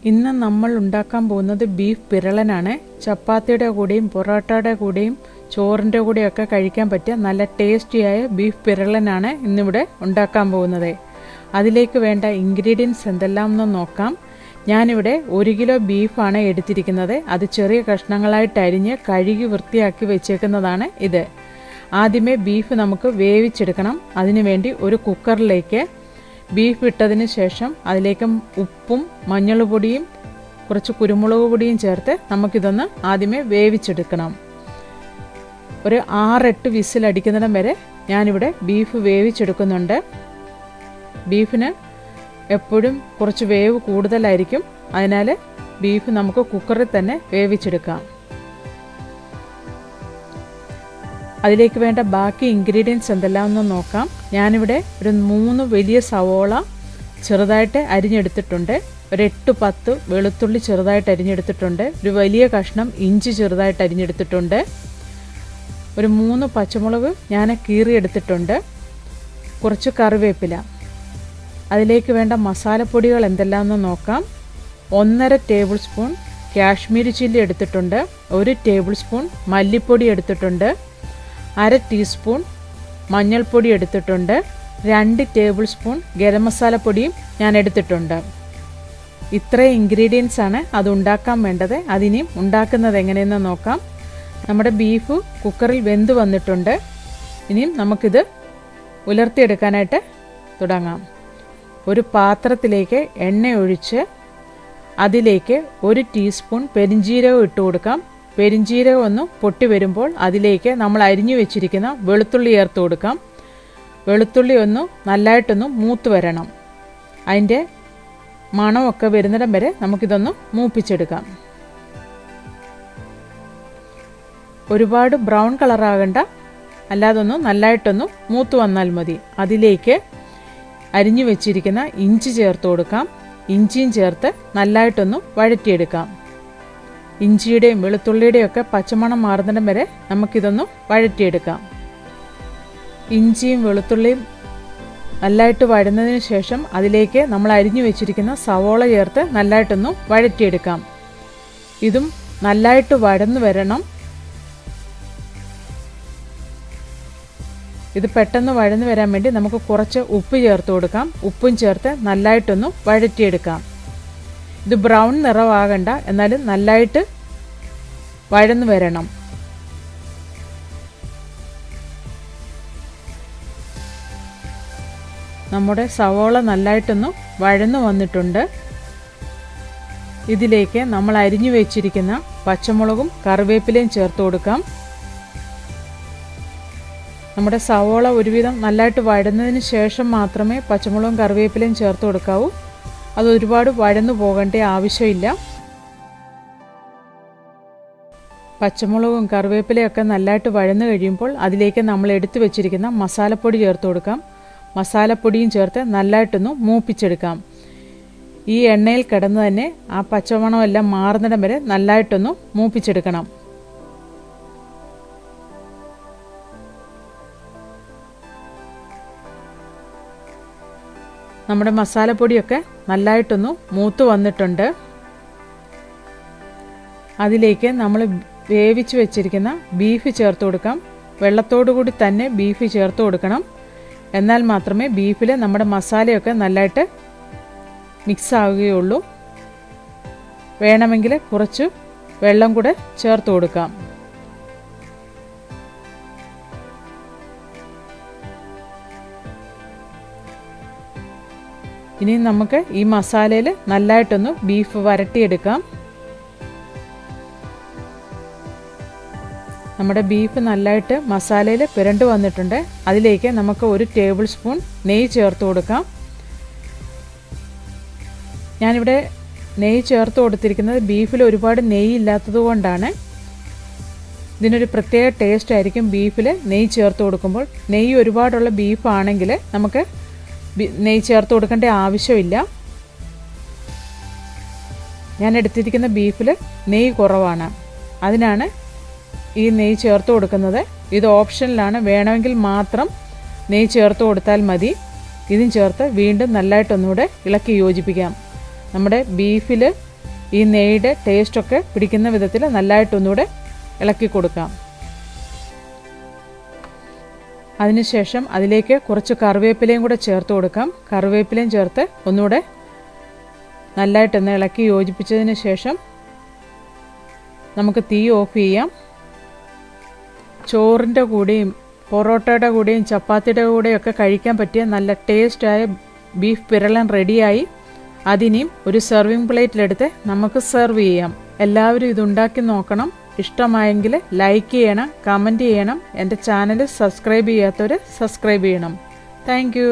ഇന്ന് നമ്മൾ ഉണ്ടാക്കാൻ പോകുന്നത് ബീഫ് പിരളനാണ്. ചപ്പാത്തിയുടെ കൂടെയും പൊറോട്ടയുടെ കൂടെയും ചോറിൻ്റെ കൂടെയൊക്കെ കഴിക്കാൻ പറ്റിയ നല്ല ടേസ്റ്റിയായ ബീഫ് പിരളനാണ് ഇന്നിവിടെ ഉണ്ടാക്കാൻ പോകുന്നത്. അതിലേക്ക് വേണ്ട ഇൻഗ്രീഡിയൻസ് എന്തെല്ലാം എന്ന് നോക്കാം. ഞാനിവിടെ 1 കിലോ ബീഫാണ് എടുത്തിരിക്കുന്നത്. അത് ചെറിയ കഷ്ണങ്ങളായിട്ട് അരിഞ്ഞ് കഴുകി വൃത്തിയാക്കി വെച്ചേക്കുന്നതാണ് ഇത്. ആദ്യമേ ബീഫ് നമുക്ക് വേവിച്ചെടുക്കണം. അതിനുവേണ്ടി ഒരു കുക്കറിലേക്ക് ബീഫ് ഇട്ടതിന് ശേഷം അതിലേക്ക് ഉപ്പും മഞ്ഞൾപ്പൊടിയും കുറച്ച് കുരുമുളക് പൊടിയും ചേർത്ത് നമുക്കിതൊന്ന് ആദ്യമേ വേവിച്ചെടുക്കണം. ഒരു 6-8 വിസിലടിക്കുന്നിടം വരെ ഞാനിവിടെ ബീഫ് വേവിച്ചെടുക്കുന്നുണ്ട്. ബീഫിന് എപ്പോഴും കുറച്ച് വേവ് കൂടുതലായിരിക്കും. അതിനാൽ ബീഫ് നമുക്ക് കുക്കറിൽ തന്നെ വേവിച്ചെടുക്കാം. അതിലേക്ക് വേണ്ട ബാക്കി ഇൻഗ്രീഡിയൻസ് എന്തെല്ലാമെന്ന് നോക്കാം. ഞാനിവിടെ ഒരു 3 വലിയ സവോള ചെറുതായിട്ട് അരിഞ്ഞെടുത്തിട്ടുണ്ട്. ഒരു 8-10 വെളുത്തുള്ളി ചെറുതായിട്ട് അരിഞ്ഞെടുത്തിട്ടുണ്ട്. ഒരു വലിയ കഷ്ണം ഇഞ്ചി ചെറുതായിട്ട് അരിഞ്ഞെടുത്തിട്ടുണ്ട്. ഒരു 3 പച്ചമുളക് ഞാൻ കീറിയെടുത്തിട്ടുണ്ട്. കുറച്ച് കറിവേപ്പില. അതിലേക്ക് വേണ്ട മസാലപ്പൊടികൾ എന്തെല്ലാമെന്ന് നോക്കാം. 1.5 ടേബിൾ സ്പൂൺ കാശ്മീരി ചില്ലി എടുത്തിട്ടുണ്ട്. 1 ടേബിൾ സ്പൂൺ മല്ലിപ്പൊടി എടുത്തിട്ടുണ്ട്. 1/2 ടീസ്പൂൺ മഞ്ഞൾപ്പൊടി എടുത്തിട്ടുണ്ട്. 2 ടേബിൾ സ്പൂൺ ഗരം മസാലപ്പൊടിയും ഞാൻ എടുത്തിട്ടുണ്ട്. ഇത്രയും ഇൻഗ്രീഡിയൻസ് ആണ് അത് ഉണ്ടാക്കാൻ വേണ്ടത്. അതിനിയും ഉണ്ടാക്കുന്നത് എങ്ങനെയെന്ന് നോക്കാം. നമ്മുടെ ബീഫ് കുക്കറിൽ വെന്ത് വന്നിട്ടുണ്ട്. ഇനിയും നമുക്കിത് ഉലർത്തിയെടുക്കാനായിട്ട് തുടങ്ങാം. ഒരു പാത്രത്തിലേക്ക് എണ്ണ ഒഴിച്ച് അതിലേക്ക് 1 ടീസ്പൂൺ പെരിഞ്ജീരകം ഇട്ട് കൊടുക്കാം. പെരിഞ്ജീരകം ഒന്ന് പൊട്ടി വരുമ്പോൾ അതിലേക്ക് നമ്മൾ അരിഞ്ഞു വെച്ചിരിക്കുന്ന വെളുത്തുള്ളി ചേർത്ത് കൊടുക്കാം. വെളുത്തുള്ളി ഒന്ന് നല്ലതായിട്ടൊന്ന് മൂത്ത് വരണം. അതിൻ്റെ മണമൊക്കെ വരുന്നിടം വരെ നമുക്കിതൊന്ന് മൂപ്പിച്ചെടുക്കാം. ഒരുപാട് ബ്രൗൺ കളറാകണ്ട, അല്ലാതൊന്ന് നല്ലതായിട്ടൊന്ന് മൂത്ത് വന്നാൽ മതി. അതിലേക്ക് അരിഞ്ഞു വെച്ചിരിക്കുന്ന ഇഞ്ചി ചേർത്ത് കൊടുക്കാം. ഇഞ്ചിയും ചേർത്ത് നല്ലതായിട്ടൊന്ന് വഴറ്റിയെടുക്കാം. ഇഞ്ചിയുടെയും വെളുത്തുള്ളിയുടെയും ഒക്കെ പച്ചമണം മാറുന്നിടം വരെ നമുക്കിതൊന്ന് വഴറ്റിയെടുക്കാം. ഇഞ്ചിയും വെളുത്തുള്ളിയും നല്ലതായിട്ട് വഴന്നതിന് ശേഷം അതിലേക്ക് നമ്മൾ അരിഞ്ഞു വെച്ചിരിക്കുന്ന സവോള ചേർത്ത് നല്ലതായിട്ടൊന്ന് വഴറ്റിയെടുക്കാം. ഇതും നല്ലതായിട്ട് വഴന്നു വരണം. ഇത് പെട്ടെന്ന് വഴന്നു വരാൻ വേണ്ടി നമുക്ക് കുറച്ച് ഉപ്പ് ചേർത്ത് കൊടുക്കാം. ഉപ്പും ചേർത്ത് നല്ലതായിട്ടൊന്ന് വഴറ്റിയെടുക്കാം. ഇത് ബ്രൗൺ നിറമാകണ്ട, എന്നാലും നല്ലതായിട്ട് വഴന്നു വരണം. നമ്മുടെ സവോള നല്ലതായിട്ടൊന്ന് വഴന്നു വന്നിട്ടുണ്ട്. ഇതിലേക്ക് നമ്മൾ അരിഞ്ഞു വെച്ചിരിക്കുന്ന പച്ചമുളകും കറിവേപ്പിലയും ചേർത്ത് കൊടുക്കാം. നമ്മുടെ സവോള ഒരുവിധം നല്ലതായിട്ട് വഴന്നതിന് ശേഷം മാത്രമേ പച്ചമുളകും കറിവേപ്പിലയും ചേർത്ത് കൊടുക്കാവൂ. അത് ഒരുപാട് വഴന്നു പോകേണ്ട ആവശ്യമില്ല. പച്ചമുളകും കറിവേപ്പിലയൊക്കെ നല്ലതായിട്ട് വഴന്നു കഴിയുമ്പോൾ അതിലേക്ക് നമ്മൾ എടുത്തു വെച്ചിരിക്കുന്ന മസാലപ്പൊടി ചേർത്ത് കൊടുക്കാം. മസാലപ്പൊടിയും ചേർത്ത് നല്ലതായിട്ടൊന്ന് മൂപ്പിച്ചെടുക്കാം. ഈ എണ്ണയിൽ കിടന്ന് തന്നെ ആ പച്ചമണമെല്ലാം മാറുന്നിടം വരെ നല്ലതായിട്ടൊന്ന് മൂപ്പിച്ചെടുക്കണം. നമ്മുടെ മസാലപ്പൊടിയൊക്കെ നല്ലതായിട്ടൊന്ന് മൂത്ത് വന്നിട്ടുണ്ട്. അതിലേക്ക് നമ്മൾ വേവിച്ച് വെച്ചിരിക്കുന്ന ബീഫ് ചേർത്ത് കൊടുക്കാം. വെള്ളത്തോടു കൂടി തന്നെ ബീഫ് ചേർത്ത് കൊടുക്കണം. എന്നാൽ മാത്രമേ ബീഫിൽ നമ്മുടെ മസാലയൊക്കെ നല്ലതായിട്ട് മിക്സ് ആവുകയുള്ളൂ. വേണമെങ്കിൽ കുറച്ച് വെള്ളം കൂടെ ചേർത്ത് കൊടുക്കാം. ഇനി നമുക്ക് ഈ മസാലയിൽ നല്ലതായിട്ടൊന്ന് ബീഫ് വരട്ടിയെടുക്കാം. നമ്മുടെ ബീഫ് നല്ലതായിട്ട് മസാലയിൽ പുരണ്ട് വന്നിട്ടുണ്ട്. അതിലേക്ക് നമുക്ക് 1 ടേബിൾ സ്പൂൺ നെയ്യ് ചേർത്ത് കൊടുക്കാം. ഞാനിവിടെ നെയ്യ് ചേർത്ത് കൊടുത്തിരിക്കുന്നത് ബീഫിൽ ഒരുപാട് നെയ്യ് ഇല്ലാത്തത് കൊണ്ടാണ്. ഇതിനൊരു പ്രത്യേക ടേസ്റ്റ് ആയിരിക്കും ബീഫിൽ നെയ്യ് ചേർത്ത് കൊടുക്കുമ്പോൾ. നെയ്യ് ഒരുപാടുള്ള ബീഫാണെങ്കിൽ നമുക്ക് നെയ്യ് ചേർത്ത് കൊടുക്കേണ്ട ആവശ്യമില്ല. ഞാൻ എടുത്തിരിക്കുന്ന ബീഫിൽ നെയ്യ് കുറവാണ്, അതിനാണ് ഈ നെയ്യ് ചേർത്ത് കൊടുക്കുന്നത്. ഇത് ഓപ്ഷനിലാണ്, വേണമെങ്കിൽ മാത്രം നെയ്യ് ചേർത്ത് കൊടുത്താൽ മതി. ഇതും ചേർത്ത് വീണ്ടും നല്ലതായിട്ടൊന്നുകൂടെ ഇളക്കി യോജിപ്പിക്കാം. നമ്മുടെ ബീഫിൽ ഈ നെയ്യുടെ ടേസ്റ്റൊക്കെ പിടിക്കുന്ന വിധത്തിൽ നല്ലതായിട്ടൊന്നുകൂടെ ഇളക്കി കൊടുക്കാം. അതിനുശേഷം അതിലേക്ക് കുറച്ച് കറിവേപ്പിലയും കൂടെ ചേർത്ത് കൊടുക്കാം. കറിവേപ്പിലയും ചേർത്ത് ഒന്നുകൂടെ നല്ലതായിട്ടൊന്ന് ഇളക്കി യോജിപ്പിച്ചതിന് ശേഷം നമുക്ക് തീ ഓഫ് ചെയ്യാം. ചോറിൻ്റെ കൂടെയും പൊറോട്ടയുടെ കൂടെയും ചപ്പാത്തിയുടെ കൂടെയും ഒക്കെ കഴിക്കാൻ പറ്റിയ നല്ല ടേസ്റ്റായ ബീഫ് പിരളൻ റെഡിയായി. അതിനെയും ഒരു സെർവിങ് പ്ലേറ്റിലെടുത്ത് നമുക്ക് സെർവ് ചെയ്യാം. എല്ലാവരും ഇതുണ്ടാക്കി നോക്കണം. ഇഷ്ടമായെങ്കിൽ ലൈക്ക് ചെയ്യണം, കമൻറ്റ് ചെയ്യണം. എൻ്റെ ചാനൽ സബ്സ്ക്രൈബ് ചെയ്യാത്തവർ സബ്സ്ക്രൈബ് ചെയ്യണം. താങ്ക്